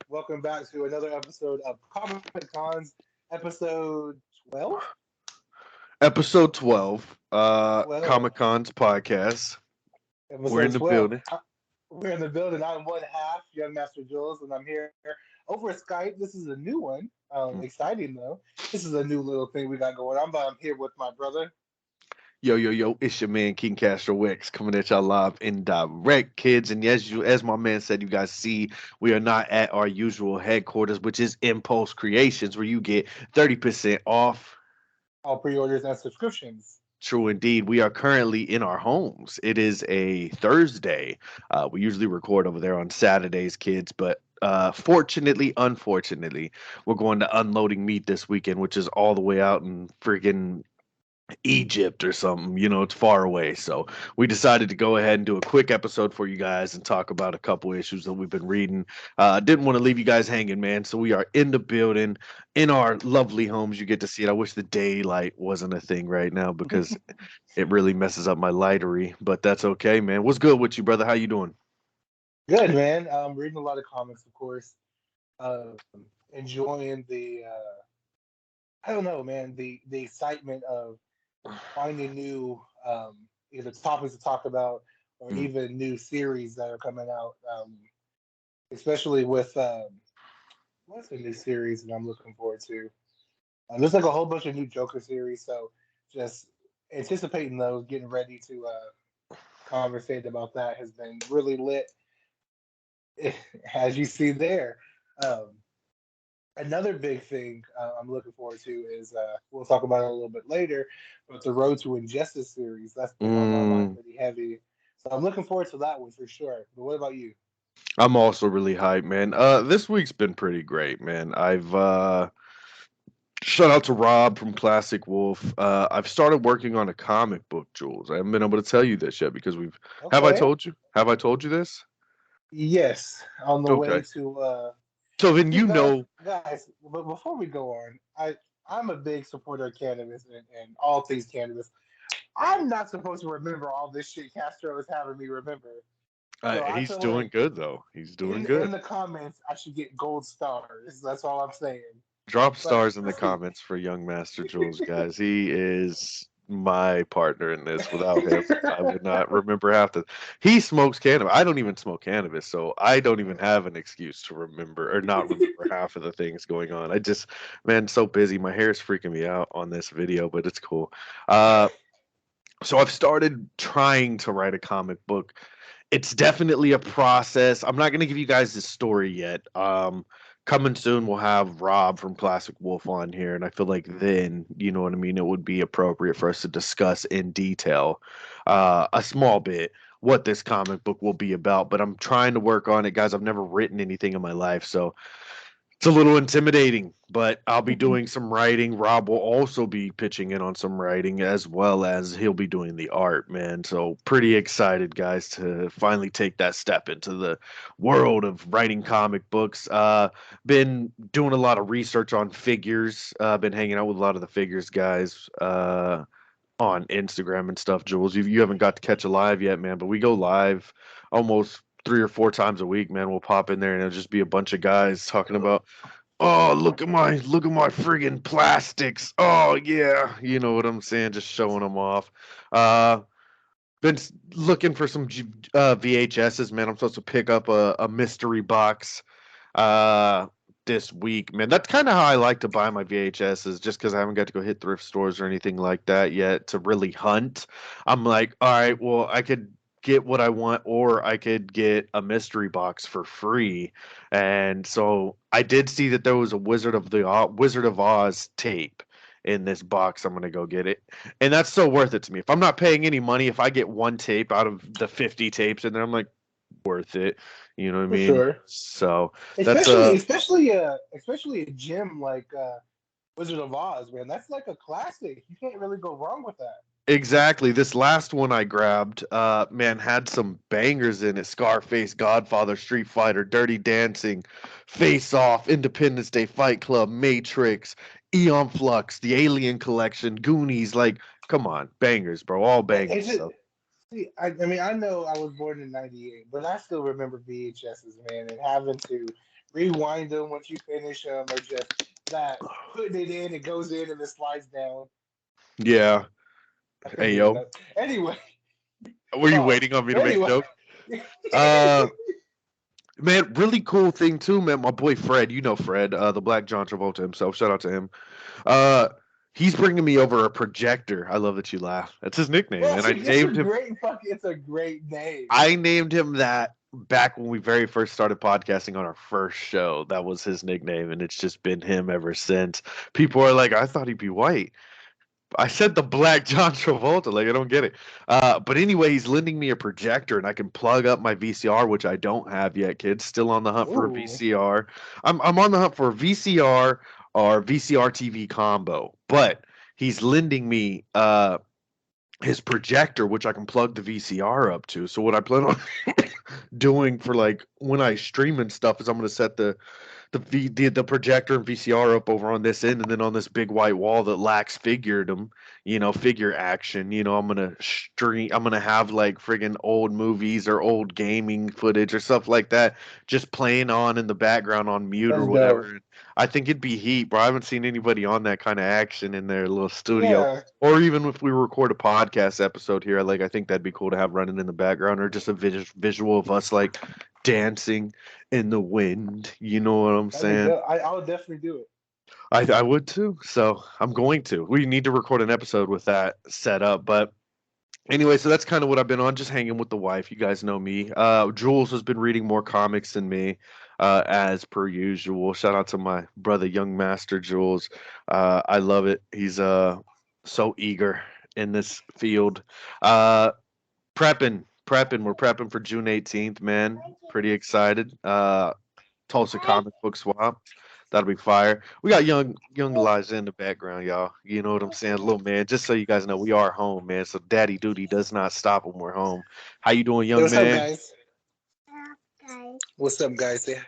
Welcome back to another episode of Comic Cons, episode 12? Episode 12, 12. Comic Con's podcast. We're in Episode the 12. building. We're in the building. I'm one half, Young Master Juwlz, and I'm here over Skype. This is a new one. Exciting, though. This is a new little thing we got going on, but I'm here with my brother. Yo, it's your man, King Castro X, coming at y'all live and direct, kids. And as my man said, you guys see, we are not at our usual headquarters, which is Impulse Creations, where you get 30% off all pre-orders and subscriptions. True indeed. We are currently in our homes. It is a Thursday. We usually record over there on Saturdays, kids, but unfortunately, we're going to unloading meat this weekend, which is all the way out in freaking Egypt or something. It's far away. So we decided to go ahead and do a quick episode for you guys and talk about a couple issues that we've been reading. Didn't want to leave you guys hanging, man. So we are in the building, in our lovely homes. You get to see it. I wish the daylight wasn't a thing right now because it really messes up my lightery, but that's okay, man. What's good with you, brother? How you doing? Good, man. I'm reading a lot of comics, of course. Enjoying the I don't know, man, the excitement of finding new either topics to talk about or even new series that are coming out. Especially with what's the new series that I'm looking forward to? There's like a whole bunch of new Joker series, so just anticipating those, getting ready to conversate about that has been really lit, as you see there. Another big thing I'm looking forward to is we'll talk about it a little bit later, but the Road to Injustice series that's been on my mind pretty heavy. So I'm looking forward to that one for sure. But what about you? I'm also really hyped, man. This week's been pretty great, man. I've shout out to Rob from Classic Wolf. I've started working on a comic book, Jules. I haven't been able to tell you this yet because Have I told you? Have I told you this? Yes, on the way to. So then guys. But before we go on, I'm a big supporter of cannabis and all things cannabis. I'm not supposed to remember all this shit Castro is having me remember. So he's doing good though. He's doing good. In the comments, I should get gold stars. That's all I'm saying. Drop stars in the comments for Young Master Jules, guys. He is my partner in this. Without him, I would not remember half the. He smokes cannabis. I don't even smoke cannabis, so I don't even have an excuse to remember or not remember half of the things going on. Man, so busy. My hair is freaking me out on this video, but it's cool. So I've started trying to write a comic book. It's definitely a process. I'm not going to give you guys the story yet. Coming soon, we'll have Rob from Classic Wolf on here, and I feel like then, you know what I mean, it would be appropriate for us to discuss in detail a small bit what this comic book will be about. But I'm trying to work on it, guys. I've never written anything in my life, so it's a little intimidating, but I'll be doing some writing. Rob will also be pitching in on some writing as well as he'll be doing the art, man. So pretty excited, guys, to finally take that step into the world of writing comic books. Been doing a lot of research on figures. Been hanging out with a lot of the figures guys on Instagram and stuff, Jules. You haven't got to catch a live yet, man, but we go live almost 3 or 4 times a week, man. We'll pop in there and it'll just be a bunch of guys talking about, oh, look at my friggin' plastics. Oh yeah, you know what I'm saying? Just showing them off. Been looking for some VHSs, man. I'm supposed to pick up a mystery box this week, man. That's kind of how I like to buy my VHSs, just because I haven't got to go hit thrift stores or anything like that yet to really hunt. I'm like, all right, well, I could get what I want, or I could get a mystery box for free. And so I did see that there was a Wizard of Oz tape in this box. I'm gonna go get it, and that's so worth it to me. If I'm not paying any money, if I get one tape out of the 50 tapes in there, I'm like, worth it. You know what I For mean? sure. So that's Especially a gym like Wizard of Oz, man. That's like a classic. You can't really go wrong with that. exactly. This last one I grabbed, man, had some bangers in it. Scarface, Godfather, Street Fighter, Dirty Dancing, Face Off, Independence Day, Fight Club, Matrix, Eon Flux, The Alien Collection, Goonies. Like, come on, bangers, bro, all bangers. Is it? So See, I mean, I know I was born in '98, but I still remember VHSs, man, and having to rewind them once you finish them, or just that putting it in, it goes in and it slides down. yeah. I couldn't Hey get yo, enough. Anyway, were you pause. waiting on me to make a Anyway, joke? Uh, Man, really cool thing too, man. My boy Fred, you know Fred, the Black John Travolta himself. Shout out to him. Uh, he's bringing me over a projector. I love that you laugh. That's his nickname, and it's a great name. I named him that back when we very first started podcasting on our first show. That was his nickname, and it's just been him ever since. People are like, I thought he'd be white. I said the Black John Travolta, like I don't get it. But anyway, he's lending me a projector, and I can plug up my VCR, which I don't have yet. Kids, still on the hunt for a Ooh, VCR. I'm on the hunt for a VCR or VCR TV combo, but he's lending me his projector, which I can plug the VCR up to. So what I plan on doing for like when I stream and stuff is I'm gonna set the projector and VCR up over on this end, and then on this big white wall that lacks figure action. I'm gonna have like friggin' old movies or old gaming footage or stuff like that just playing on in the background on mute or that's dope. whatever. I think it'd be heat, bro. I haven't seen anybody on that kind of action in their little studio. Yeah, Or even if we record a podcast episode here, like I think that'd be cool to have running in the background, or just a visual of us like dancing in the wind. You know what I'm that'd be saying? dope. I would definitely do it. I would too. So I'm going to. We need to record an episode with that set up. But anyway, so that's kind of what I've been on, just hanging with the wife. You guys know me. Jules has been reading more comics than me, as per usual. Shout out to my brother, Young Master Jules. I love it. He's so eager in this field. Uh, prepping. We're prepping for June 18th, man. Pretty excited. Tulsa Comic Book Swap. That'll be fire. We got young Liza in the background, y'all. You know what I'm saying? Little man, just so you guys know, we are home, man. So daddy duty does not stop when we're home. How you doing, Hey, young what's up, man? guys? What's up, guys? Yeah.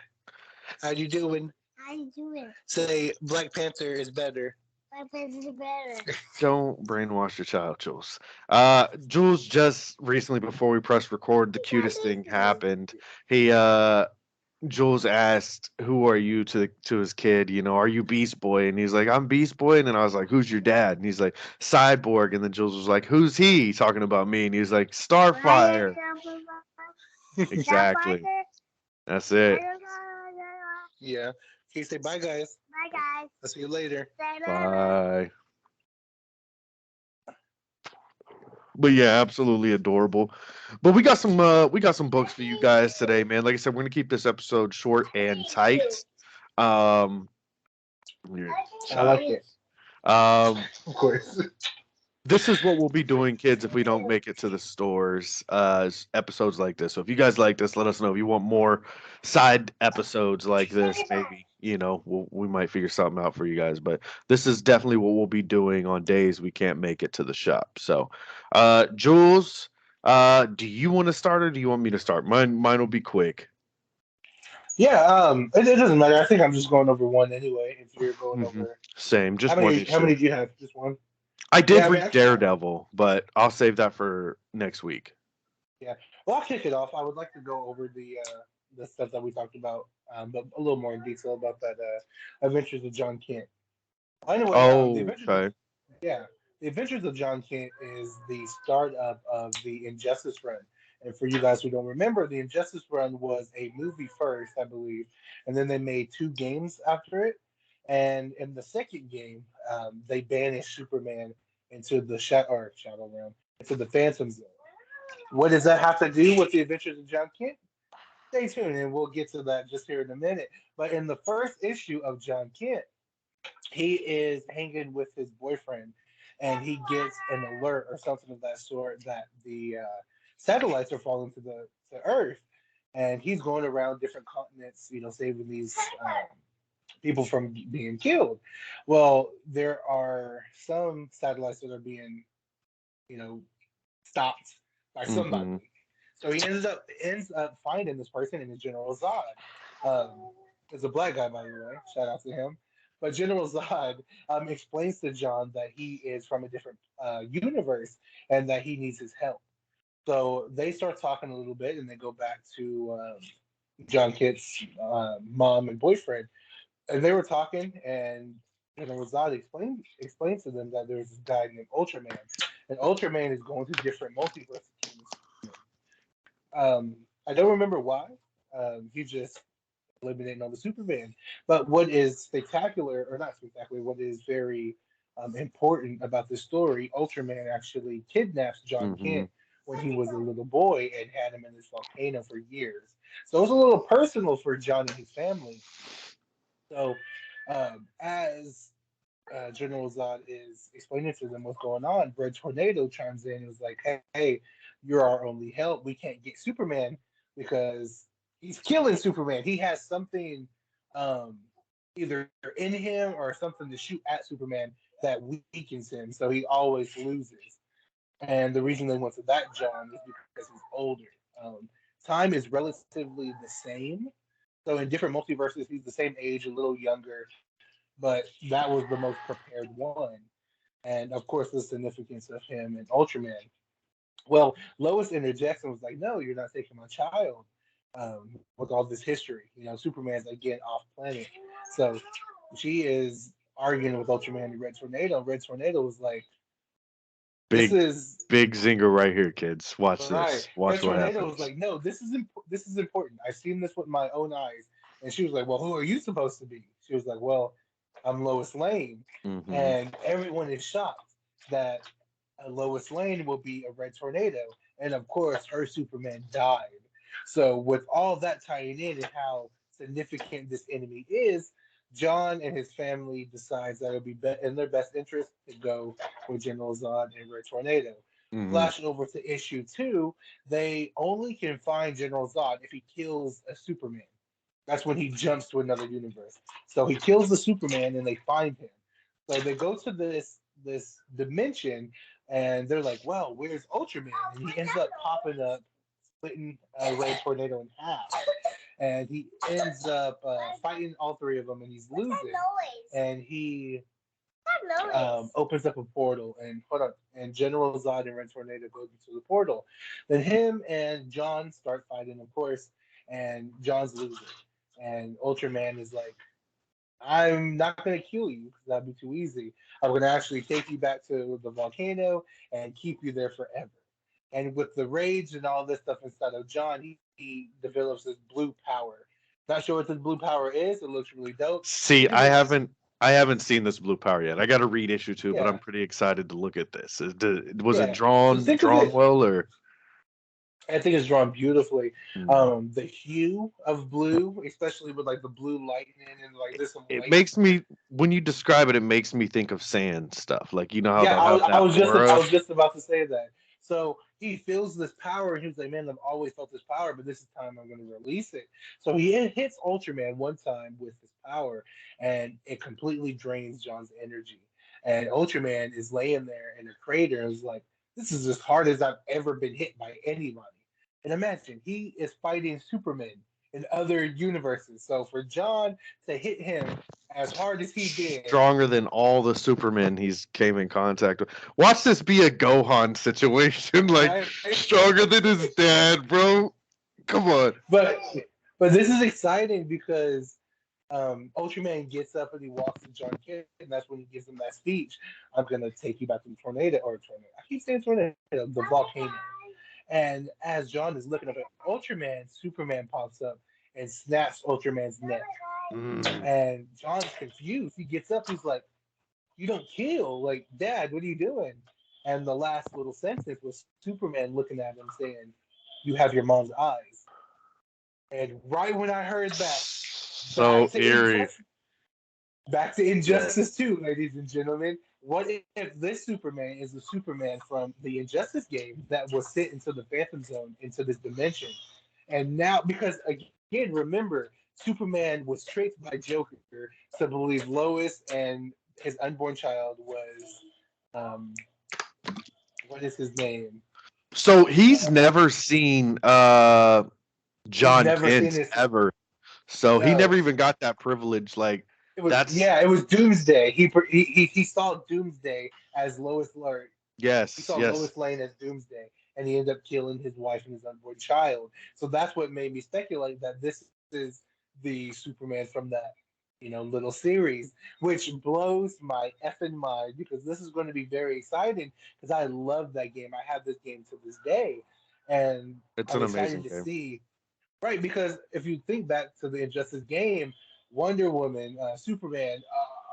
How you doing? Say Black Panther is better. Don't brainwash your child, Jules. Jules just recently, before we pressed record, the cutest thing happened. He Jules asked, "Who are you?" to his kid. Are you Beast Boy? And he's like, "I'm Beast Boy." And then I was like, "Who's your dad?" And he's like, "Cyborg." And then Jules was like, "Who's he?" Talking about me. And he was like, "Starfire." Exactly. That's it. Yeah. Can you say bye, guys? I'll see you later. Bye. But yeah, absolutely adorable. But we got some books for you guys today, man. Like I said, we're gonna keep this episode short and tight. Um, weird I like child. it. Of Um, course. this is what we'll be doing, kids, if we don't make it to the stores. Episodes like this. So if you guys like this, let us know. If you want more side episodes like this, maybe we might figure something out for you guys. But this is definitely what we'll be doing on days we can't make it to the shop. So, Jules, do you want to start or do you want me to start? Mine will be quick. Yeah. It doesn't matter. I think I'm just going over one anyway. If you're going over, Same, how just one many? How issue. many do you have? Just one. I Yeah. did I mean, read Daredevil, but I'll save that for next week. yeah. Well, I'll kick it off. I would like to go over the stuff that we talked about, but a little more in detail about that Adventures of John Kent. Anyway, the Oh, Adventures of okay. yeah, the Adventures of John Kent is the startup of the Injustice run. And for you guys who don't remember, the Injustice run was a movie first, I believe, and then they made two games after it. And in the second game, they banished Superman into the Shadow Realm, into the Phantom Zone. What does that have to do with the Adventures of John Kent? Stay tuned, and we'll get to that just here in a minute. But in the first issue of John Kent, he is hanging with his boyfriend, and he gets an alert or something of that sort that the satellites are falling to Earth, and he's going around different continents, saving these people from being killed. Well, there are some satellites that are being, you know, stopped by somebody. Mm-hmm. So he ends up finding this person in the General Zod. Is a black guy, by the way. Shout out to him. But General Zod explains to John that he is from a different universe and that he needs his help. So they start talking a little bit, and they go back to John Kitt's mom and boyfriend, and they were talking, and Zod explained to them that there's this guy named Ultraman, and Ultraman is going to different multiverses. I don't remember why. He just eliminating all the Superman. But what is spectacular, or not spectacular, what is very important about this story, Ultraman actually kidnaps John Mm-hmm. Kent when he was a little boy and had him in this volcano for years. So it was a little personal for John and his family. So as General Zod is explaining to them what's going on, Red Tornado chimes in and was like, hey, you're our only help. We can't get Superman because he's killing Superman. He has something um, either in him or something to shoot at Superman that weakens him, so he always loses. And the reason they went to that John is because he's older. Um, Time is relatively the same. So in different multiverses, he's the same age, a little younger, but that was the most prepared one. And of course, the significance of him and Ultraman. Well, Lois interjects and was like, "No, you're not taking my child." With all this history, Superman's again off planet, so she is arguing with Ultraman and Red Tornado. Red Tornado was like, "This Big is big zinger right here, kids. Watch right." this. Red Watch what Tornado was happens. like, "No, this is important. I've seen this with my own eyes." And she was like, "Well, who are you supposed to be?" She was like, "Well, I'm Lois Lane," Mm-hmm. and everyone is shocked that Lois Lane will be a Red Tornado, and of course, her Superman died. So, with all that tying in and how significant this enemy is, John and his family decides that it would be in their best interest to go with General Zod and Red Tornado. Mm-hmm. Flash over to issue 2, they only can find General Zod if he kills a Superman. That's when he jumps to another universe. So he kills the Superman and they find him. So they go to this dimension and they're like, "Well, where's Ultraman?" And he ends up popping up, splitting Red Tornado in half. And he ends up fighting all three of them, and he's losing. And he opens up a portal, and hold on, and General Zod and Red Tornado go into the portal. Then him and John start fighting, of course, and John's losing. And Ultraman is like, "I'm not going to kill you because that'd be too easy. I'm going to actually take you back to the volcano and keep you there forever." And with the rage and all this stuff inside of John, he develops this blue power. Not sure what this blue power is. It looks really dope. See, Pretty much, I haven't seen this Blue Power yet. I got to read issue 2, but I'm yeah, pretty excited to look at this. Was it yeah. So think of drawn it. well or? I think it's drawn beautifully. Hmm. The hue of blue, especially with like the blue lightning and like this some It light. makes me when you describe it, it makes me think of sand stuff. Like you know how Yeah, they'll have I that was I aura. was just about to say that. So he feels this power, and he was like, "Man, I've always felt this power, but this is time I'm going to release it." So he hits Ultraman one time with his power, and it completely drains John's energy. And Ultraman is laying there in a crater, and is like, "This is as hard as I've ever been hit by anybody." And imagine he is fighting Superman in other universes. So for John to hit him as hard as he did, Stronger than all the Supermen he's came in contact with. Watch this be a Gohan situation, like right? stronger than his dad, bro. Come on. but but this is exciting because Ultraman gets up and he walks to John Kent, and that's when he gives him that speech. "I'm gonna take you back to the tornado. I keep saying tornado, the volcano." And as John is looking up at Ultraman, Superman pops up and snaps Ultraman's neck. Mm. And John's confused. He gets up. He's like, "You don't kill, like, Dad. What are you doing?" And the last little sentence was Superman looking at him saying, "You have your mom's eyes." And right when I heard that, So back to eerie. Injustice, back to Yeah. Injustice 2, ladies and gentlemen. What if this Superman is the Superman from the Injustice game that was sent into the Phantom Zone, into this dimension? And now, because again, remember, Superman was tricked by Joker to believe Lois and his unborn child was, um, what is his name? So he's Uh, never seen he's John never seen Kent his. ever. So he No, never even got that privilege. Like that's it was Doomsday. He saw Doomsday as he yes, saw yes. Lois Lane as Doomsday, and he ended up killing his wife and his unborn child. So that's what made me speculate that this is the Superman from that, little series, which blows my effing mind because this is going to be very exciting because I love that game. I have this game to this day, and It's I'm an excited amazing to game. see. Right, because if you think back to the Injustice game, Wonder Woman, Superman,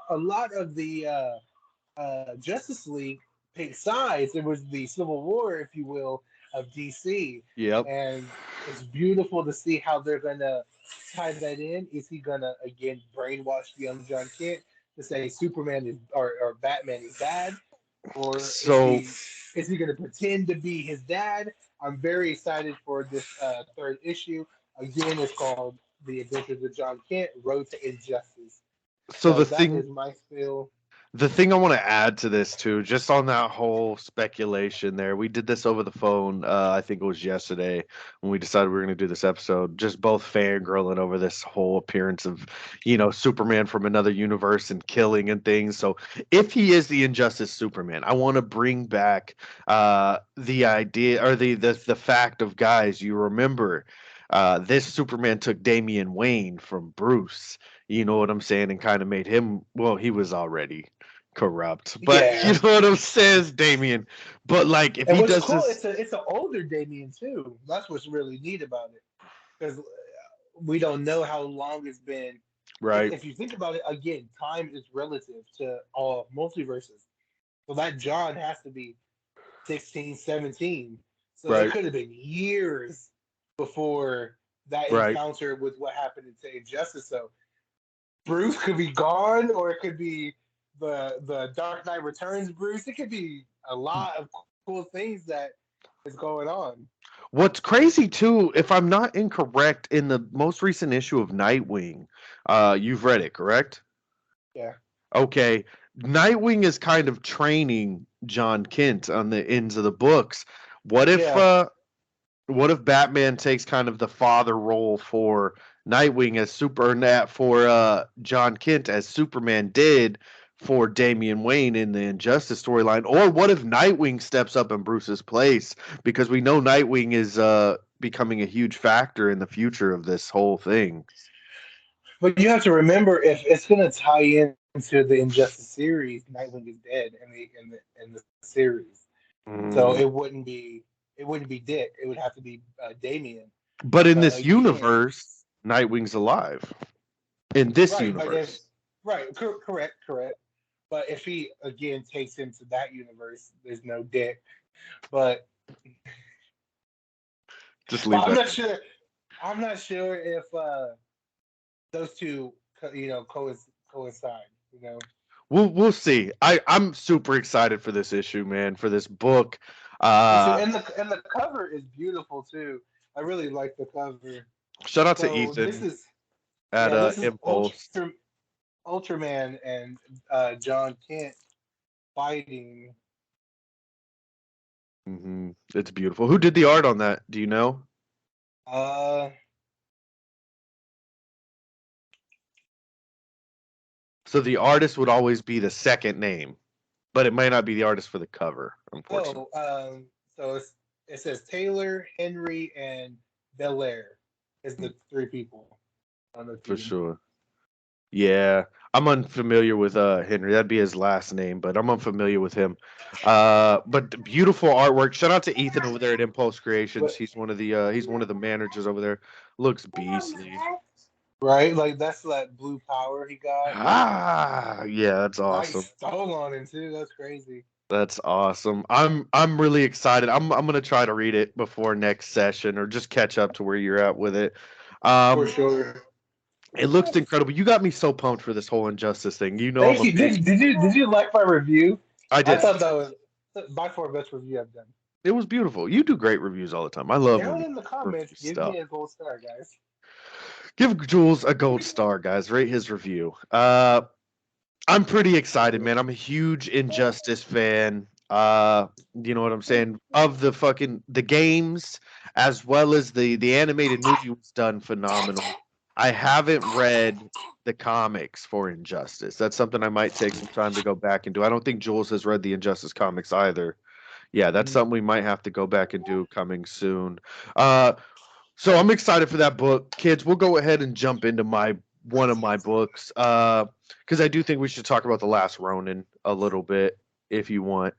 a lot of the Justice League picked sides. It was the Civil War, if you will, of DC, Yep. and it's beautiful to see how they're gonna tie that in. Is he gonna again brainwash the young John Kent to say Superman is or Batman is bad, or So is he gonna pretend to be his dad? I'm very excited for this third issue. Again, it's called The Adventures of John Kent: Road to Injustice. so So the that thing is my spiel. The thing I want to add to this too, just on that whole speculation there, we did this over the phone. I think it was yesterday when we decided we were going to do this episode. Just both fangirling over this whole appearance of, Superman from another universe and killing and things. So if he is the Injustice Superman, I want to bring back the idea or the fact of guys. You remember, this Superman took Damian Wayne from Bruce. You know what I'm saying, and kind of made him. Well, he was already corrupt. But you Yeah, know what I'm saying, Damien. But like if and he what's does cool, this it's an older Damien too. That's what's really neat about it because we don't know how long it's been. right, If you think about it, again, time is relative to all multiverses. So that John has to be 16, 17. So it right, could have been years before that right. encounter with what happened in Injustice. So Bruce could be gone, or it could be the Dark Knight Returns Bruce. It could be a lot of cool things that is going on. What's crazy too, if I'm not incorrect, in the most recent issue of Nightwing, you've read it, correct? Yeah, Okay. Nightwing is kind of training John Kent on the ends of the books. What if yeah. uh what if Batman takes kind of the father role for Nightwing as super nat for John Kent as Superman did for Damian Wayne in the Injustice storyline? Or what if Nightwing steps up in Bruce's place? Because we know Nightwing is becoming a huge factor in the future of this whole thing. But you have to remember if it's going to tie into the Injustice series, Nightwing is dead in the series, so Mm. it wouldn't be Dick. It would have to be Damien. But in But this again, universe, Nightwing's alive. In this right? But if universe. right, correct. But if he again takes him to that universe, there's no Dick. But Just but leave I'm that. not sure. I'm not sure if those two, coincide. You know, We'll see. I'm super excited for this issue, man, for this book. me too. Uh And the cover is beautiful too. I really like the cover. Shout out to So Ethan at this is Impulse. Ultraman and John Kent fighting. It's beautiful. Who did the art on that? Do you know? Uh, So the artist would always be the second name, but it might not be the artist for the cover, unfortunately. oh, so it says Taylor, Henry, and Belair is Mm, the three people on the for team. sure. Yeah, I'm unfamiliar with Henry. That'd be his last name, but I'm unfamiliar with him. But beautiful artwork. Shout out to Ethan over there at Impulse Creations. But He's one of the managers over there. Looks beastly. right, like that's that blue power he got. Ah, yeah, that's Nice awesome. stole on him too. That's crazy. That's awesome. I'm really excited. I'm gonna try to read it before next session or just catch up to where you're at with it. For Um, sure. it looks incredible. You got me so pumped for this whole Injustice thing. You know I'm Thank a you. big. Did you like my review? I I did. thought that was by far the best review I've done. It was beautiful. You do great reviews all the time. I love when Down you in the comments, review give stuff. me a gold star, guys. Give Jules a gold star, guys. Rate his review. I'm pretty excited, man. I'm a huge Injustice fan. You know what I'm saying? Of the games as well as the animated movie was done phenomenal. I haven't read the comics for Injustice. That's something I might take some time to go back and do. I don't think Jules has read the Injustice comics either. Yeah, that's something we might have to go back and do coming soon. Uh, so I'm excited for that book, kids. We'll go ahead and jump into my one of my books, because I do think we should talk about the Last Ronin a little bit, if you want,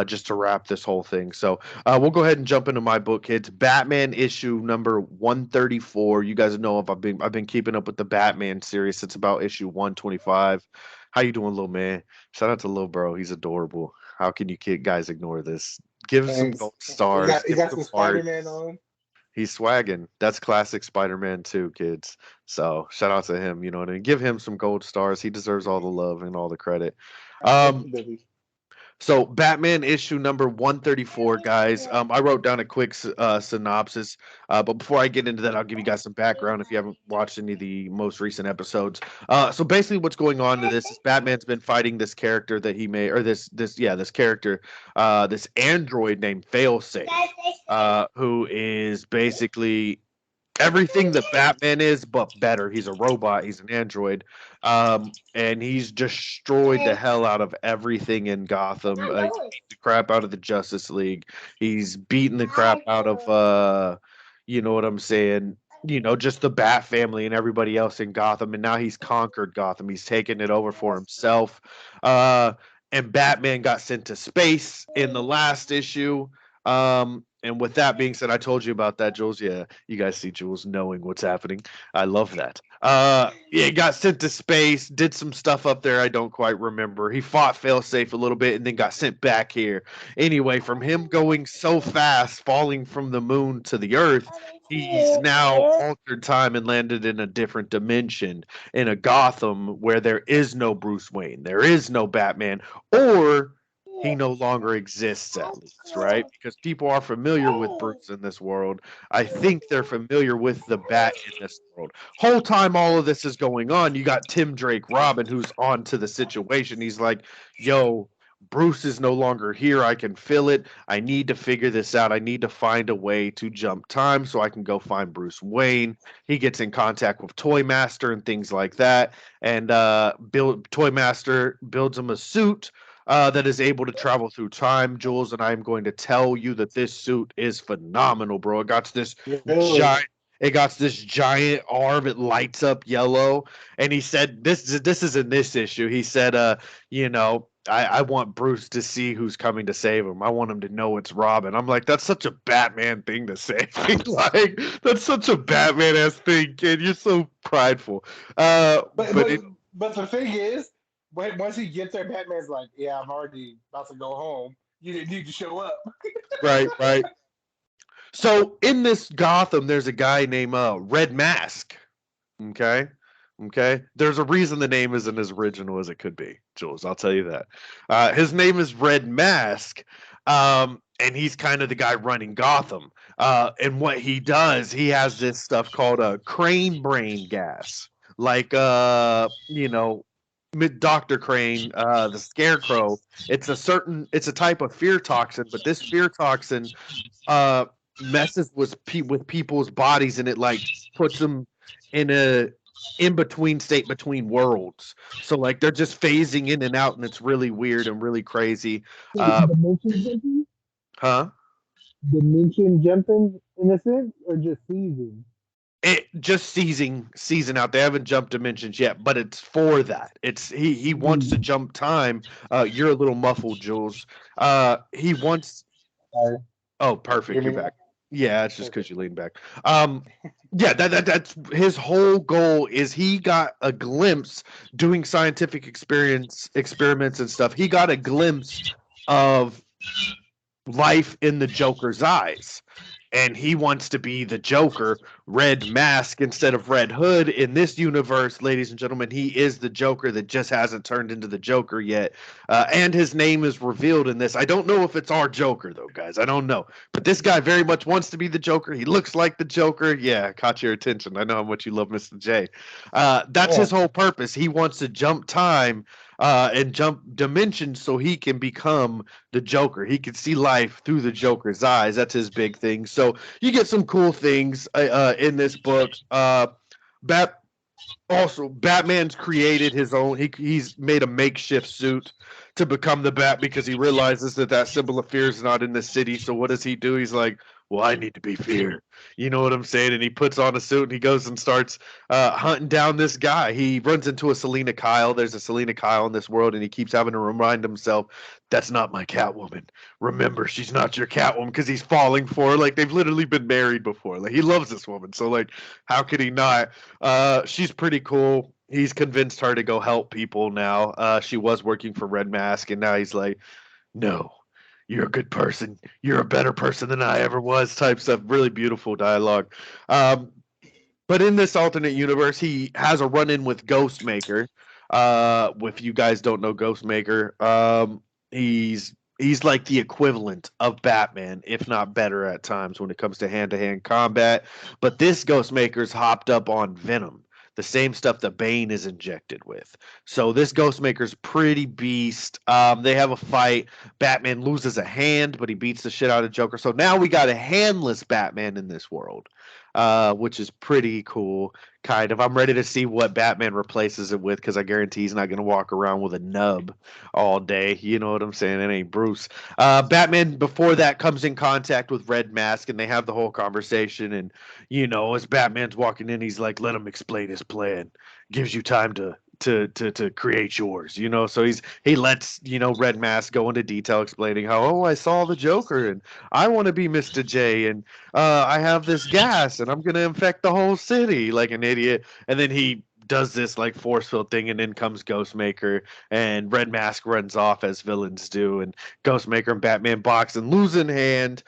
just to wrap this whole thing. So we'll go ahead and jump into my book, kids. Batman issue number 134. You guys know if I've been keeping up with the Batman series since about issue 125. How you doing, little man? Shout out to little bro. He's adorable. How can you guys ignore this? Give him some Thanks. gold stars. You Give got some some heart. Spider Man on. He's swagging. That's classic Spider-Man too, kids. So shout out to him. You know what I mean? Give him some gold stars. He deserves all the love and all the credit. Um, Definitely. so Batman issue number 134, guys. I wrote down a quick synopsis, but before I get into that, I'll give you guys some background if you haven't watched any of the most recent episodes. So basically, what's going on to this is Batman's been fighting this character that he made, or this character, this android named Failsafe, who is basically everything that Batman is, but better. He's a robot. He's an android, and he's destroyed the hell out of everything in Gotham. He's beat the crap out of the Justice League. He's beaten the crap out of, you know what I'm saying? You know, just the Bat family and everybody else in Gotham. And now he's conquered Gotham. He's taken it over for himself. And Batman got sent to space in the last issue. And with that being said, I told you about that, Jules. Yeah, you guys see Jules knowing what's happening. I love that. Yeah, got sent to space, did some stuff up there I don't quite remember. He fought Failsafe a little bit and then got sent back here. Anyway, from him going so fast, falling from the moon to the earth, he's now altered time and landed in a different dimension, in a Gotham where there is no Bruce Wayne, there is no Batman, or he no longer exists, at least, right? Because people are familiar with Bruce in this world. I think they're familiar with the Bat in this world. Whole time all of this is going on, you got Tim Drake Robin, who's on to the situation. He's like, yo, Bruce is no longer here. I can feel it. I need to figure this out. I need to find a way to jump time so I can go find Bruce Wayne. He gets in contact with Toy Master and things like that. And Toy Master builds him a suit that is able to travel through time, Jules, and I am going to tell you that this suit is phenomenal, bro. Really? Giant it got this giant arm, it lights up yellow. And he said this is in this issue. He said, you know, I want Bruce to see who's coming to save him. I want him to know it's Robin. I'm like, that's such a Batman thing to say. Like, that's such a Batman ass thing, kid. You're so prideful. But the thing is, once he gets there, Batman's like, "Yeah, I'm already about to go home. You didn't need to show up." Right. So in this Gotham, there's a guy named Red Mask. Okay. There's a reason the name isn't as original as it could be, Jules. I'll tell you that. His name is Red Mask, and he's kind of the guy running Gotham. And what he does, he has this stuff called a crane brain gas, like you know, Dr. Crane, the Scarecrow. It's a type of fear toxin, but this fear toxin uh messes with people's bodies, and it like puts them in a in between state between worlds. So like they're just phasing in and out, and it's really weird and really crazy. Dimension jumping? Huh? Dimension jumping in a sense, or just season? It just season out. They haven't jumped dimensions yet, but it's for that. It's he wants to jump time. You're a little muffled, Jules. He wants. Sorry. Oh, perfect. Hear me You're now? back. Yeah, it's just because you lean back. Yeah, that's his whole goal. Is he got a glimpse doing scientific experiments and stuff. He got a glimpse of life in the Joker's eyes. And he wants to be the Joker, Red Mask instead of Red Hood. In this universe, ladies and gentlemen, he is the Joker that just hasn't turned into the Joker yet. And his name is revealed in this. I don't know if it's our Joker, though, guys. I don't know. But this guy very much wants to be the Joker. He looks like the Joker. Yeah, caught your attention. I know how much you love Mr. J. That's his whole purpose. He wants to jump time and jump dimensions so he can become the Joker. He can see life through the Joker's eyes. That's his big thing. So you get some cool things in this book. Batman's created his own. He's made a makeshift suit to become the Bat because he realizes that symbol of fear is not in the city. So what does he do? He's like, well, I need to be fear. You know what I'm saying? And he puts on a suit and he goes and starts hunting down this guy. He runs into a Selena Kyle. There's a Selena Kyle in this world, and he keeps having to remind himself, that's not my Catwoman. Remember, she's not your Catwoman, because he's falling for her. Like, they've literally been married before. Like, he loves this woman. So, like, how could he not? She's pretty cool. He's convinced her to go help people now. She was working for Red Mask, and now he's like, no. You're a good person. You're a better person than I ever was, type stuff. Really beautiful dialogue. But in this alternate universe, he has a run-in with Ghostmaker. If you guys don't know Ghostmaker, he's like the equivalent of Batman, if not better at times when it comes to hand-to-hand combat. But this Ghostmaker's hopped up on Venom, the same stuff that Bane is injected with. So this Ghostmaker's pretty beast. They have a fight. Batman loses a hand, but he beats the shit out of Joker. So now we got a handless Batman in this world, which is pretty cool, kind of. I'm ready to see what Batman replaces it with, because I guarantee he's not going to walk around with a nub all day. You know what I'm saying? It ain't Bruce. Batman, before that, comes in contact with Red Mask, and they have the whole conversation. And, you know, as Batman's walking in, he's like, let him explain his plan. Gives you time to create yours, you know. So he lets, you know, Red Mask go into detail explaining how, I saw the Joker and I want to be Mr. J, and I have this gas and I'm gonna infect the whole city like an idiot. And then he does this like force field thing, and in comes Ghostmaker, and Red Mask runs off as villains do, and Ghostmaker and Batman box and lose in hand.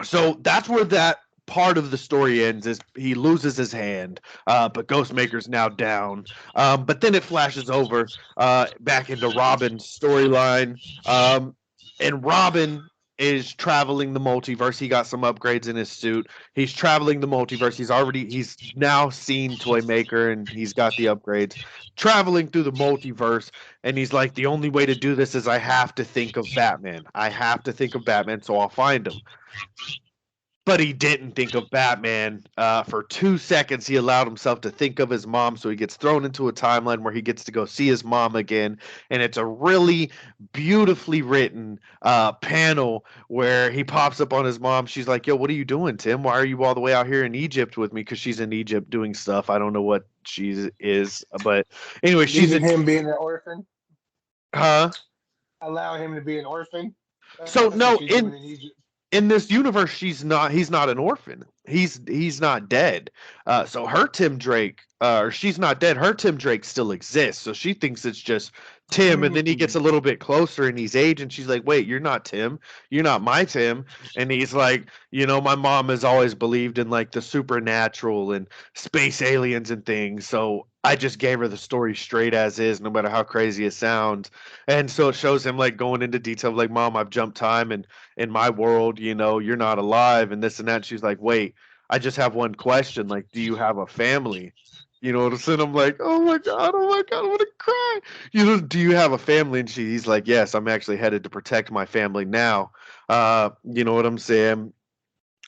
So that's where that part of the story ends, is he loses his hand, but Ghostmaker's now down. But then it flashes over back into Robin's storyline, and Robin is traveling the multiverse. He got some upgrades in his suit. He's traveling the multiverse. He's now seen Toymaker, and he's got the upgrades. Traveling through the multiverse, and he's like, the only way to do this is I have to think of Batman. I have to think of Batman, so I'll find him. But he didn't think of Batman. For 2 seconds, he allowed himself to think of his mom, so he gets thrown into a timeline where he gets to go see his mom again. And it's a really beautifully written panel where he pops up on his mom. She's like, yo, what are you doing, Tim? Why are you all the way out here in Egypt with me? Because she's in Egypt doing stuff. I don't know what she is. But anyway, she's in him being an orphan? Huh? Allow him to be an orphan? So, no, in this universe, he's not an orphan. He's not dead. So her Tim Drake, or she's not dead. Her Tim Drake still exists. So she thinks it's just Tim, and then he gets a little bit closer and he's aged, and she's like, wait, you're not Tim. You're not my Tim. And he's like, you know, my mom has always believed in like the supernatural and space aliens and things. So I just gave her the story straight as is, no matter how crazy it sounds. And so it shows him like going into detail, like, Mom, I've jumped time, and in my world, you know, you're not alive and this and that. She's like, wait, I just have one question. Like, do you have a family? You know what I'm saying? I'm like, oh my God, I'm gonna cry. You know, do you have a family? And he's like, yes, I'm actually headed to protect my family now. You know what I'm saying?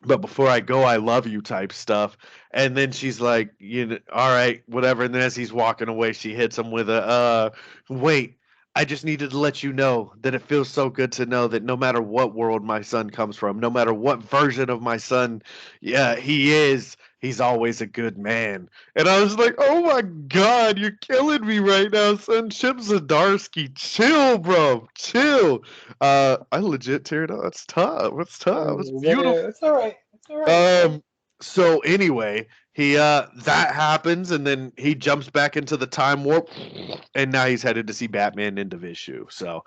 But before I go, I love you type stuff. And then she's like, you know, all right, whatever. And then as he's walking away, she hits him with a, wait, I just needed to let you know that it feels so good to know that no matter what world my son comes from, no matter what version of my son he is, he's always a good man. And I was like, oh my God, you're killing me right now, son. Chip Zdarsky, chill, bro, chill. I legit teared up. It's tough. It's tough. It's beautiful. Yeah, it's all right. It's all right. So anyway, That happens, and then he jumps back into the time warp, and now he's headed to see Batman end of issue. So,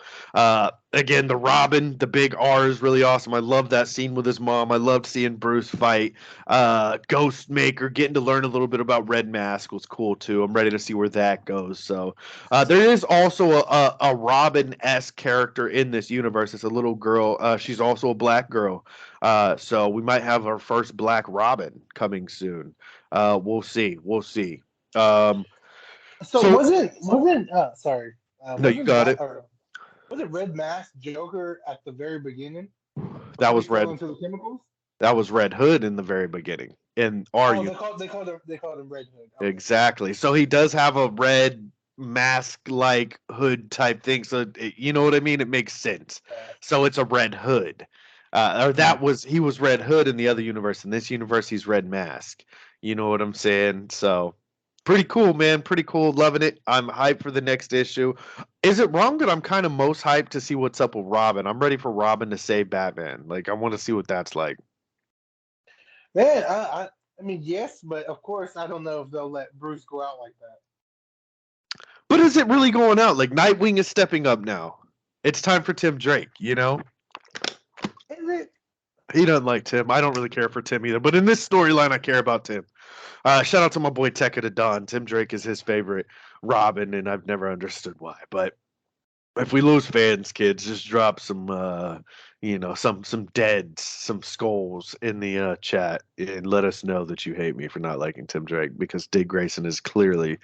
again, the Robin, the big R is really awesome. I love that scene with his mom. I loved seeing Bruce fight Ghostmaker. Getting to learn a little bit about Red Mask was cool too. I'm ready to see where that goes. So, there is also a Robin-esque character in this universe. It's a little girl. She's also a black girl. So we might have our first Black Robin coming soon. We'll see. We'll see. Um, So so sorry, no, you got it. wasn't Red Mask Joker at the very beginning That before he was fell Red. into the chemicals? That was Red Hood in the very beginning. In our Oh, universe. they called him Red Hood. Okay. Exactly. So he does have a red mask like hood type thing. So you know what I mean? It makes sense. So it's a Red Hood. Or he was Red Hood in the other universe. In this universe, he's Red Mask. You know what I'm saying? So pretty cool, man. Pretty cool. Loving it. I'm hyped for the next issue. Is it wrong that I'm kind of most hyped to see what's up with Robin? I'm ready for Robin to save Batman. Like I want to see what that's like. Man, I mean, yes, but of course, I don't know if they'll let Bruce go out like that. But is it really going out? Like Nightwing is stepping up now. It's time for Tim Drake, you know? Is it? He doesn't like Tim. I don't really care for Tim either. But in this storyline, I care about Tim. Shout out to my boy Tekka to Don. Tim Drake is his favorite Robin, and I've never understood why. But if we lose fans, kids, just drop some, some deads, some skulls in the chat, and let us know that you hate me for not liking Tim Drake because Dick Grayson is clearly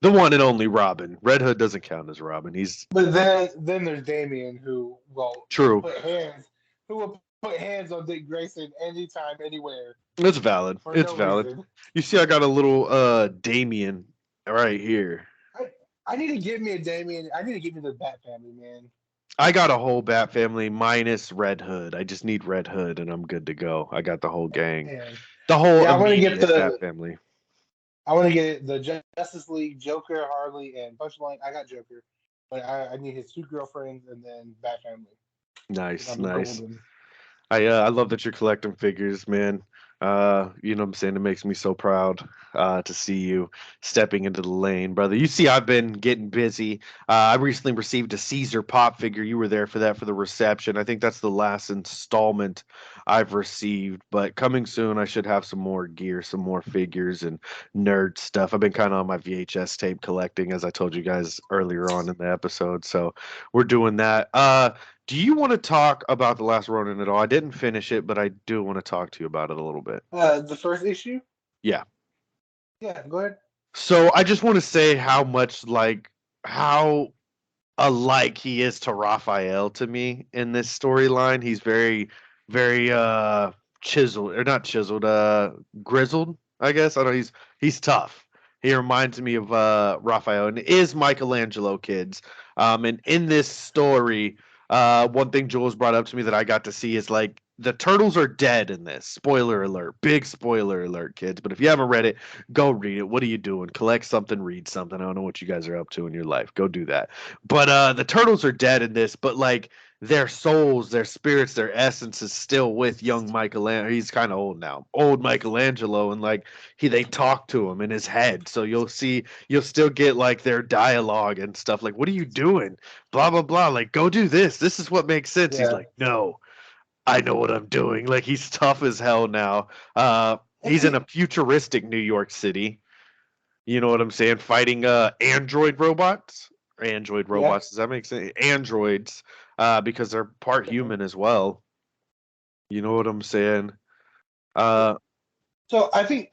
the one and only Robin. Red Hood doesn't count as Robin. But then there's Damian who will true. who will put hands on Dick Grayson anytime, anywhere. It's valid. It's valid. Reason. You see, I got a little Damian right here. I need to give me a Damian. I need to give me the Bat family, man. I got a whole Bat family minus Red Hood. I just need Red Hood, and I'm good to go. I got the whole gang. Man. The whole I want to get the Bat family. I want to get the Justice League, Joker, Harley, and Punchline. I got Joker, but I need his two girlfriends and then Bat family. Nice. Golden. I love that you're collecting figures, man. You know what I'm saying? It makes me so proud to see you stepping into the lane, brother. You see, I've been getting busy. I recently received a Caesar pop figure. You were there for that for the reception. I think that's the last installment I've received, but coming soon, I should have some more gear, some more figures and nerd stuff. I've been kind of on my VHS tape collecting, as I told you guys earlier on in the episode. So we're doing that. Do you want to talk about The Last Ronin at all? I didn't finish it, but I do want to talk to you about it a little bit. The first issue? Yeah. Yeah, go ahead. So I just want to say how alike he is to Raphael to me in this storyline. He's very, very chiseled, or not chiseled, grizzled, I guess. I don't know, he's tough. He reminds me of Raphael, and is Michelangelo, kids. And in this story, one thing Jules brought up to me that I got to see is like the turtles are dead in this. Spoiler alert. Big spoiler alert, kids. But if you haven't read it, go read it. What are you doing? Collect something, read something. I don't know what you guys are up to in your life. Go do that. But the turtles are dead in this, but like their souls, their spirits, their essence is still with young Michelangelo. He's kind of old now. Old Michelangelo, and like they talk to him in his head. So you'll still get like their dialogue and stuff like, what are you doing? Blah blah blah. Like, go do this. This is what makes sense. Yeah. He's like, no, I know what I'm doing. Like, he's tough as hell now. He's in a futuristic New York City. You know what I'm saying? Fighting android robots. Android robots. Yeah. Does that make sense? Androids, because they're part human as well. You know what I'm saying? So I think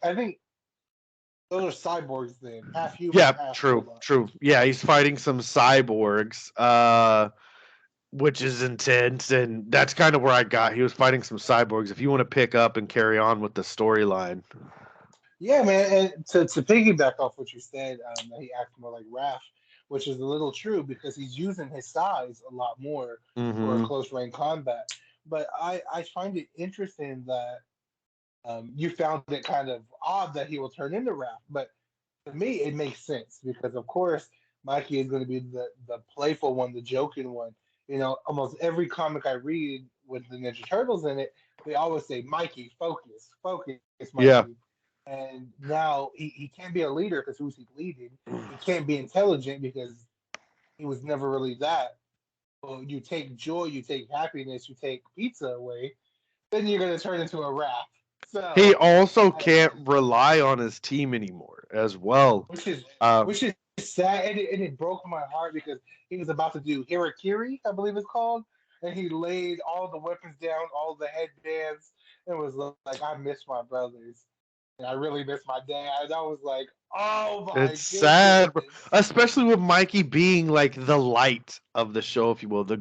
those are cyborgs then. Half human. Yeah, half true, robot. true. Yeah, he's fighting some cyborgs. Which is intense, and that's kind of where I got. He was fighting some cyborgs. If you want to pick up and carry on with the storyline. Yeah, man, and to piggyback off what you said, that he acts more like Raph, which is a little true because he's using his size a lot more for close range combat. But I find it interesting that you found it kind of odd that he will turn into Raph. But to me, it makes sense because, of course, Mikey is going to be the playful one, the joking one. You know, almost every comic I read with the Ninja Turtles in it, they always say, Mikey, focus, Mikey. Yeah. and now he can't be a leader because who's he leading? He can't be intelligent because he was never really that. Well, you take joy, you take happiness, you take pizza away, then you're gonna turn into a rat. He So, also I, can't rely on his team anymore as well. which is Um, which is sad, and it broke my heart because he was about to do Harakiri, I believe it's called, and he laid all the weapons down, all the headbands, and was like, "I miss my brothers, and I really miss my dad." And I was like, "Oh my it's goodness!" sad, bro. Especially with Mikey being like the light of the show, if you will, the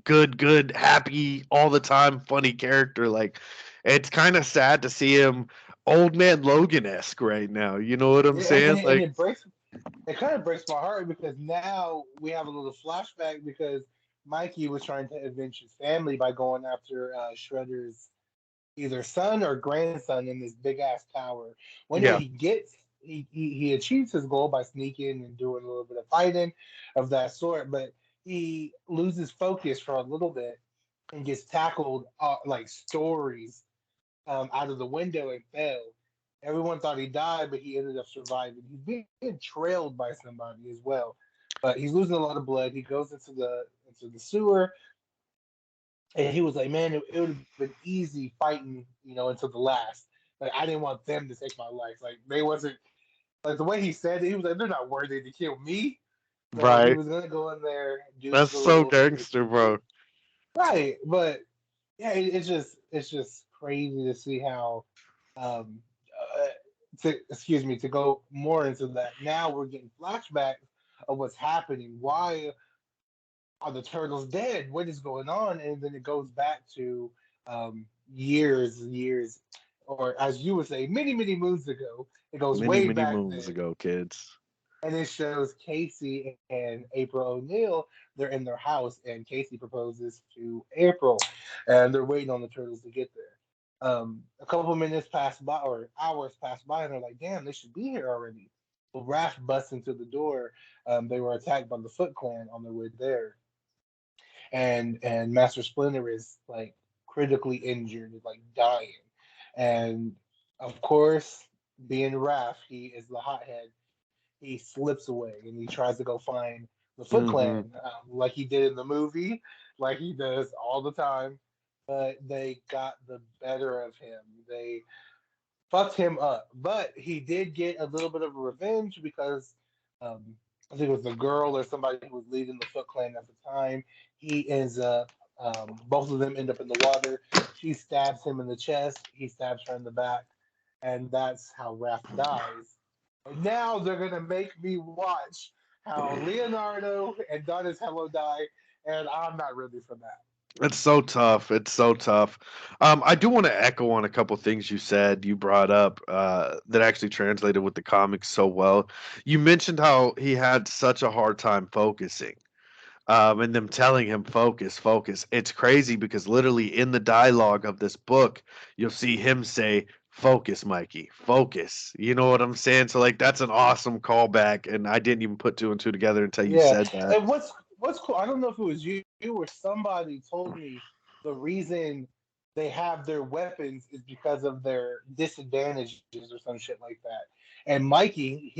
good, happy, all the time, funny character. Like, it's kind of sad to see him old man Logan esque right now. You know what I'm Yeah, saying? and Like, it kind of breaks my heart because now we have a little flashback because Mikey was trying to avenge his family by going after Shredder's either son or grandson in this big ass tower. Well, anyway, yeah, he achieves his goal by sneaking and doing a little bit of fighting of that sort, but he loses focus for a little bit and gets tackled like stories out of the window and fell. Everyone thought he died, but he ended up surviving. He's being trailed by somebody as well, but he's losing a lot of blood. He goes into the sewer, and he was like, "Man, it would have been easy fighting, until the last. Like I didn't want them to take my life. Like they wasn't like the way he said it. He was like, they're not worthy to kill me. So he right. was gonna go in there, do That's his so little gangster, bro. right. But yeah, it's just crazy to see how, um, to go more into that. Now we're getting flashbacks of what's happening. Why are the turtles dead? What is going on? And then it goes back to years and years, or as you would say, many, many moons ago. It goes Many, way many back moons then. ago, kids. And it shows Casey and April O'Neil. They're in their house, and Casey proposes to April, and they're waiting on the turtles to get there. A couple of minutes pass by, or hours pass by, and they're like, "Damn, they should be here already." Well, Raph busts into the door. They were attacked by the Foot Clan on their way there, and Master Splinter is like critically injured, like dying, and of course, being Raph, he is the hothead. He slips away and he tries to go find the Foot Hmm. Clan, like he did in the movie, like he does all the time. But they got the better of him. They fucked him up. But he did get a little bit of revenge because um, I think it was the girl or somebody who was leading the Foot Clan at the time. He ends up, both of them end up in the water. She stabs him in the chest. He stabs her in the back. And that's how Raph dies. And now they're gonna make me watch how Leonardo and Donatello die, and I'm not ready for that. It's so tough. It's so tough. I do want to echo on a couple things you said, you brought up that actually translated with the comics so well. You mentioned how he had such a hard time focusing, and them telling him focus, focus. It's crazy because literally in the dialogue of this book, you'll see him say, "Focus, Mikey, focus." You know what I'm saying? So like that's an awesome callback, and I didn't even put two and two together until you Yeah, said that. and what's cool? I don't know if it was you or somebody told me the reason they have their weapons is because of their disadvantages or some shit like that. And Mikey,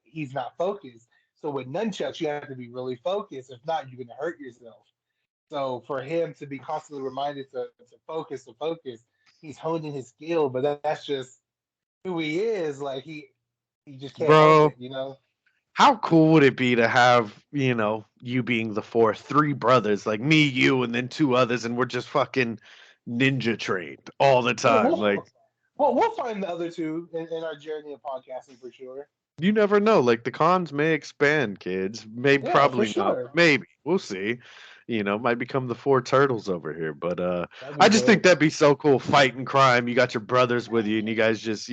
he's not focused. So with nunchucks, you have to be really focused. If not, you're gonna hurt yourself. So for him to be constantly reminded to focus, he's honing his skill. But that's just who he is. Like he just can't help Bro, it. how cool would it be to have, you being the fourth, three brothers, like me, you, and then two others, and we're just fucking ninja trained all the Yeah, time? Like, we'll find the other two in our journey of podcasting for sure. you never know. Like, the cons may expand, kids. Maybe, Yeah, for probably not, sure. but maybe. We'll see. Might become the four turtles over here. But That'd be I just think dope. that'd be so cool. Fighting crime. You got your brothers with you, and you guys just,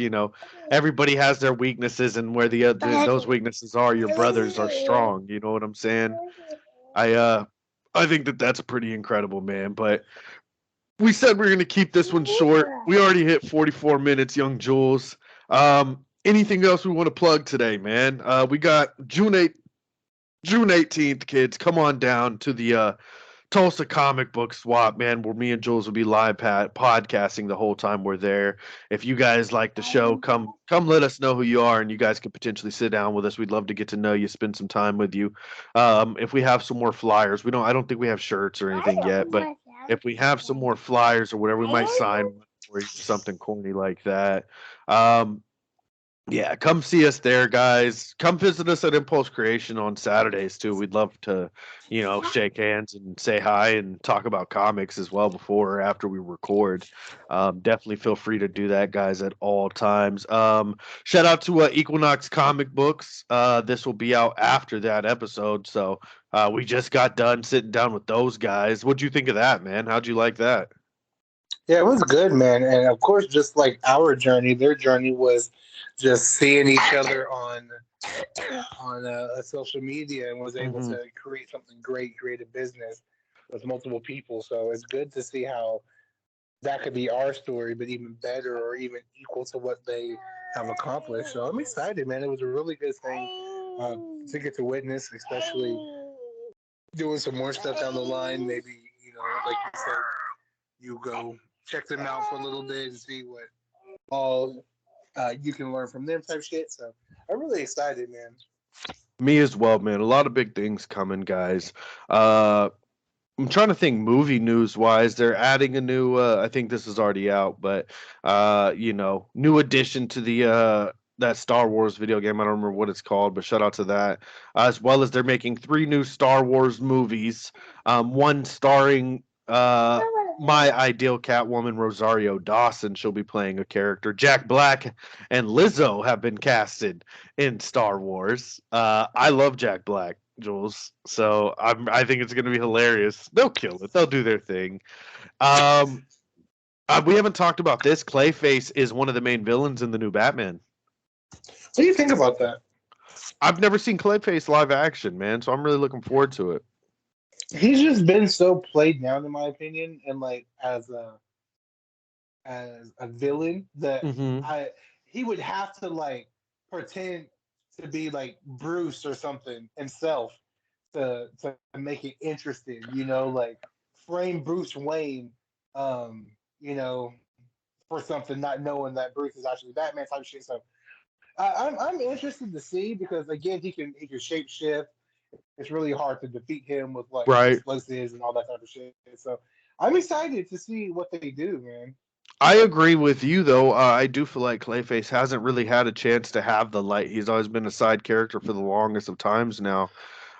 everybody has their weaknesses, and where the other those weaknesses are, your brothers are strong. You know what I'm saying? I uh I think that that's pretty incredible, man. But we said we are going to keep this one short. We already hit 44 minutes, young Jules. Anything else we want to plug today, man? We got June 18th, kids. Come on down to the Tulsa Comic Book Swap, man, where me and Jules will be live podcasting the whole time we're there. If you guys like the show, come let us know who you are, and you guys could potentially sit down with us. We'd love to get to know you, spend some time with you. If we have some more flyers, I don't think we have shirts or anything yet, but if we have some more flyers or whatever, we might sign one for you, something corny like that. Yeah, come see us there, guys. Come visit us at Impulse Creation on Saturdays too. We'd love to, shake hands and say hi and talk about comics as well before or after we record. Definitely feel free to do that, guys, at all times. Shout out to Equinox Comic Books. This will be out after that episode, so we just got done sitting down with those guys. What'd you think of that, man? How'd you like that? Yeah, it was good, man. And of course, just like our journey, their journey was just seeing each other on social media and was able Mm-hmm. to create something great, create a business with multiple people. So it's good to see how that could be our story, but even better or even equal to what they have accomplished. So I'm excited, man. It was a really good thing to get to witness, especially doing some more stuff down the line. Maybe, like you said, you go check them out for a little bit and see what all you can learn from them type shit. So I'm really excited, man. Me as well, man. A lot of big things coming, guys. I'm trying to think movie news wise. They're adding a new I think this is already out, but new addition to the that Star Wars video game. I don't remember what it's called, but shout out to that. As well as they're making 3 new Star Wars movies. One starring my ideal Catwoman, Rosario Dawson. She'll be playing a character. Jack Black and Lizzo have been casted in Star Wars. I love Jack Black, Jules. So I think it's gonna be hilarious. They'll kill it. They'll do their thing. Um, we haven't talked about this. Clayface is one of the main villains in the new Batman. What do you think about that? I've never seen Clayface live action, man, so I'm really looking forward to it. He's just been so played down, in my opinion, and like as a villain that Mm-hmm. he would have to like pretend to be like Bruce or something himself to make it interesting, like frame Bruce Wayne, um, you know, for something, not knowing that Bruce is actually Batman type shit. So I'm interested to see because again he can shape shift. It's really hard to defeat him with like Right. explosives and all that type of shit. So I'm excited to see what they do, man. I agree with you, though. I do feel like Clayface hasn't really had a chance to have the light. He's always been a side character for the longest of times now.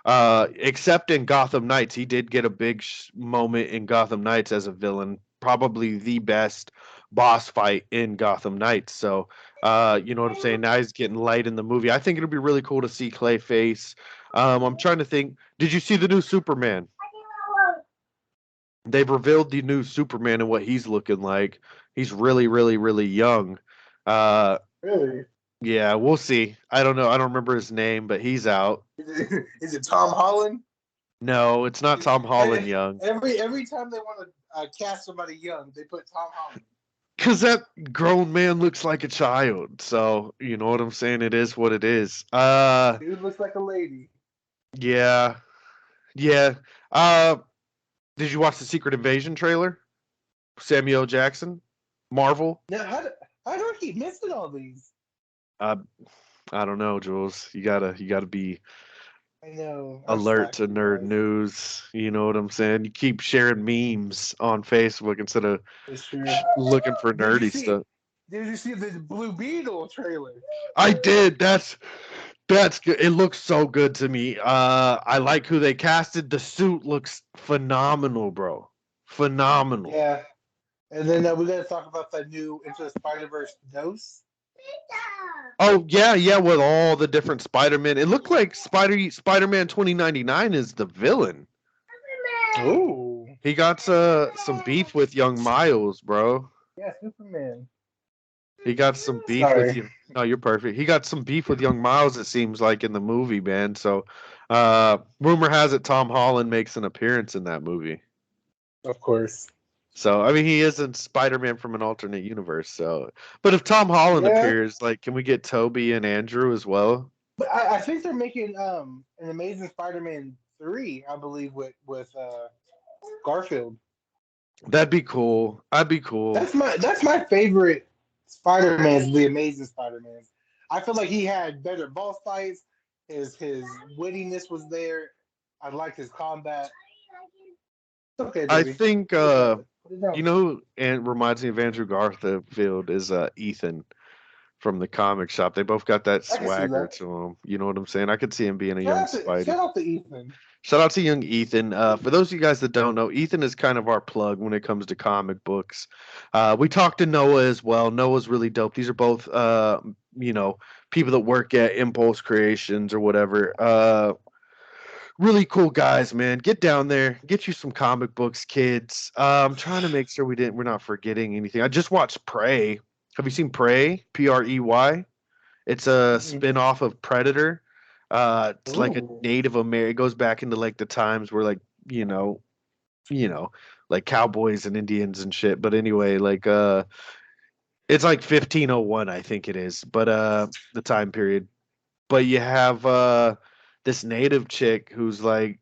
Except in Gotham Knights, he did get a big moment in Gotham Knights as a villain. Probably the best boss fight in Gotham Knights. So, you know what I'm saying? Now he's getting light in the movie. I think it'll be really cool to see Clayface. I'm trying to think. Did you see the new Superman? They've revealed the new Superman and what he's looking like. He's really, really, really young. Uh, Really? yeah, we'll see. I don't know. I don't remember his name, but he's out. Is it Tom Holland? No, it's not Tom Holland young. Every time they want to cast somebody young, they put Tom Holland. Because that grown man looks like a child. So, you know what I'm saying? It is what it is. Dude looks like a lady. Yeah. Yeah. Did you watch the Secret Invasion trailer? Samuel L. Jackson? Marvel? Now, how do I keep missing all these? I don't know, Jules. You gotta be I know. alert to nerd news. You know what I'm saying? You keep sharing memes on Facebook instead of It's true. looking for nerdy stuff. Did you see the Blue Beetle trailer? I did. That's good. It looks so good to me. I like who they casted. The suit looks phenomenal, bro. Phenomenal. Yeah. And then we got to talk about that new Into the Spider-Verse dose. Oh yeah, with all the different Spider-Man. It looked like Spider-Man 2099 is the villain. Ooh. He got some beef with young Miles, bro. Yeah, Superman. He got some beef with you. No, you're perfect. He got some beef with young Miles, it seems like, in the movie, man. So rumor has it Tom Holland makes an appearance in that movie. Of course. So I mean, he isn't Spider-Man from an alternate universe. So, but if Tom Holland appears, like, can we get Toby and Andrew as well? But I think they're making an Amazing Spider-Man 3, I believe, with Garfield. That'd be cool. I'd be cool. That's my favorite Spider-Man's the Amazing Spider-Man. I feel like he had better boss fights. His wittiness was there. I liked his combat. It's okay, I baby. think Put it down. you know, and reminds me of Andrew Garfield is Ethan from the comic shop. They both got that I can see swagger that. to them. You know what I'm saying? I could see him being a young Spidey. Shout out to Ethan. Shout out to young Ethan. For those of you guys that don't know, Ethan is kind of our plug when it comes to comic books. We talked to Noah as well. Noah's really dope. These are both, you know, people that work at Impulse Creations or whatever. Really cool guys, man. Get down there, get you some comic books, kids. I'm trying to make sure we're not forgetting anything. I just watched Prey. Have you seen Prey? Prey. It's a spin-off of Predator. It's like a Ooh. Native American. It goes back into like the times where like you know, like cowboys and Indians and shit. But anyway, like it's like 1501, I think it is. But the time period. But you have this native chick who's like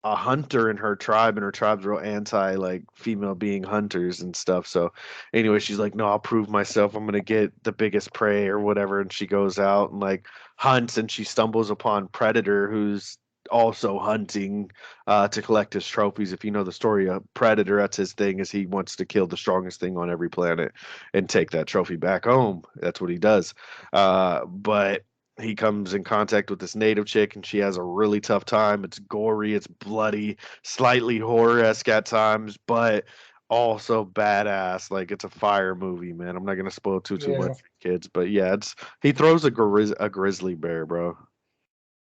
a hunter in her tribe, and her tribe's real anti like female being hunters and stuff. So anyway, she's like, no, I'll prove myself. I'm gonna get the biggest prey or whatever. And she goes out and like hunts, and she stumbles upon Predator, who's also hunting to collect his trophies. If you know the story of Predator, that's his thing, is he wants to kill the strongest thing on every planet and take that trophy back home. That's what he does. But he comes in contact with this native chick, and she has a really tough time. It's gory, it's bloody, slightly horror-esque at times, but also badass. Like, it's a fire movie, man. I'm not gonna spoil too much for kids, but yeah, he throws a grizzly bear, bro.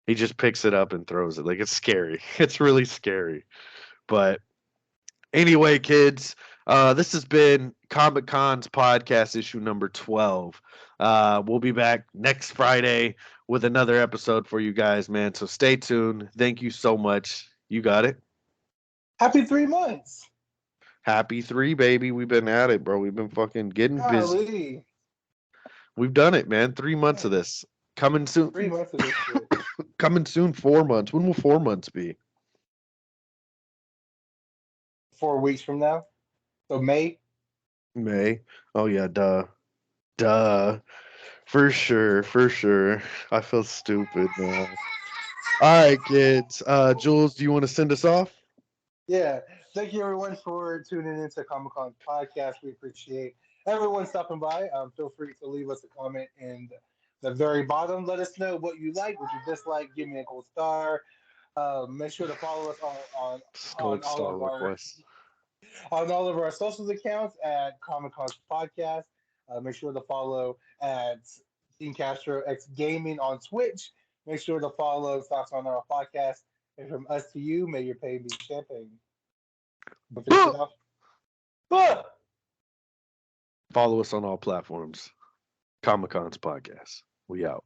He just picks it up and throws it. Like, it's scary. It's really scary. But anyway, kids, this has been Comic Con's podcast issue number 12. We'll be back next Friday with another episode for you guys, man. So stay tuned. Thank you so much. You got it. Happy 3 months. Happy 3, baby. We've been at it, bro. We've been fucking getting busy. We've done it, man. 3 months of this. Coming soon. 3 months of this shit. Coming soon, 4 months. When will 4 months be? 4 weeks from now. So May. Oh yeah, duh. For sure. I feel stupid now. All right, kids. Juwlz, do you want to send us off? Yeah. Thank you, everyone, for tuning into Comic Con podcast. We appreciate everyone stopping by. Feel free to leave us a comment in the very bottom. Let us know what you like, what you dislike. Give me a gold star. Make sure to follow us on all of our socials accounts at Comic Con podcast. Make sure to follow at Team Castro X Gaming on Twitch. Make sure to follow Stocks on our podcast. And from us to you, may your pay be champagne. Follow us on all platforms. Comic Con's podcast. We out.